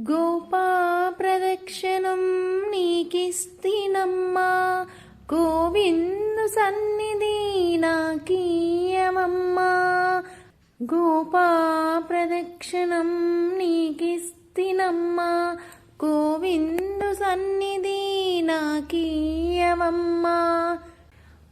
గోపా ప్రదక్షిణం నీకిస్తినమ్మా, గోవిందు సన్నిధి నాకీయమమ్మా. గోపా ప్రదక్షిణం నీకిస్తినమ్మా, గోవిందు సన్నిధి నాకీయమమ్మా.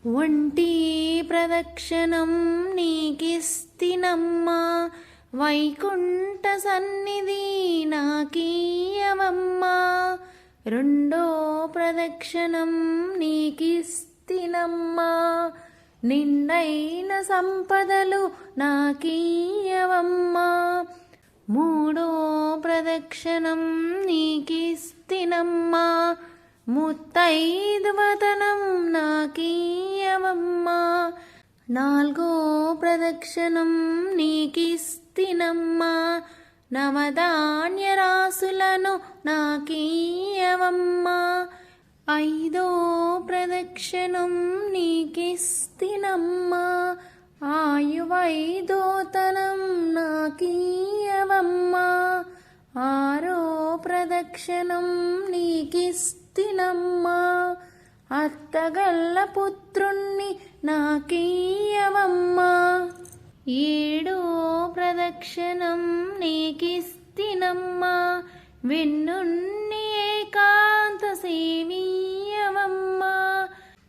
ఒంటి ప్రదక్షిణం నీకిస్తినమ్మా, వైకుంఠ సన్నిధి నాకీయమమ్మా. రెండో ప్రదక్షిణం నీకిస్తినమ్మా, నిండైన సంపదలు నాకీయవమ్మా. మూడో ప్రదక్షిణం నీకిస్తినమ్మా, ముత్తైదువతనం నాకీయవమ్మా. నాలుగో ప్రదక్షిణం నీకిస్తినమ్మా, నవధాన్య రాసులను నాకీయవమ్మా. ఐదో ప్రదక్షిణం నీకిస్తినమ్మా, ఆయువైదోతనం నాకీయవమ్మా. ఆరో ప్రదక్షిణం నీకిస్తినమ్మా, అత్తగల్ల పుత్రుణ్ణి నాకీయవమ్మా. ఏడో ప్రదక్షిణం నీకిస్తినమ్మా, వెన్నున్ని ఏకాంత సేవీయవమ్మా.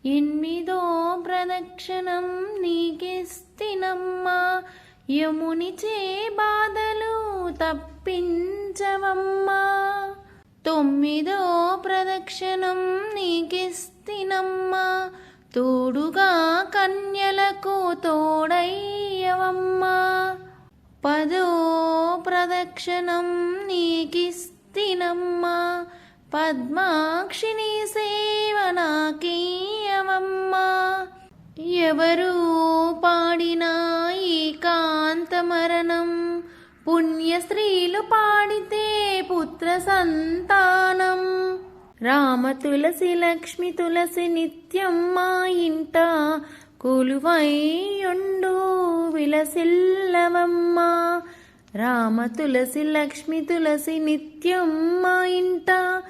ఎనిమిదో ప్రదక్షిణం నీకిస్తినమ్మా, యమునిచే బాధలు తప్పించవమ్మా. తొమ్మిదో ప్రదక్షిణం నీకిస్తినమ్మా, తోడుగా కన్యలకు తోడయ్యవమ్మా. పదో ప్రదక్షిణం నీకిస్తినమ్మా, పద్మాక్షిని సేవ నాకీయవమ్మా. ఎవరు పాడినా ఏకాంత మరణం, పుణ్య స్త్రీలు పాడితే పుత్ర సంతానం. రామ తులసి లక్ష్మి తులసి నిత్యం మా ఇంట కొలువైయుండు విలసిల్లవమ్మా. రామ తులసి లక్ష్మి తులసి నిత్యం మా ఇంట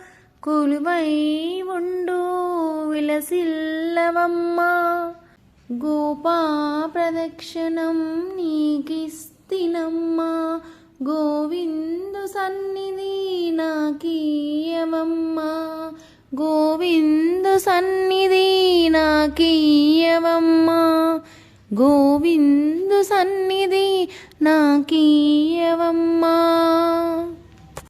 కొలువై ఉండు విలసిల్లవమ్మా. గోపా ప్రదక్షిణం నీకిస్తినమ్మా, గోవిందు సన్నిధి నాకీయవమ్మా. గోవిందు సన్నిధి నాకీయవమ్మా, గోవిందు సన్నిధి నాకీయవమ్మా.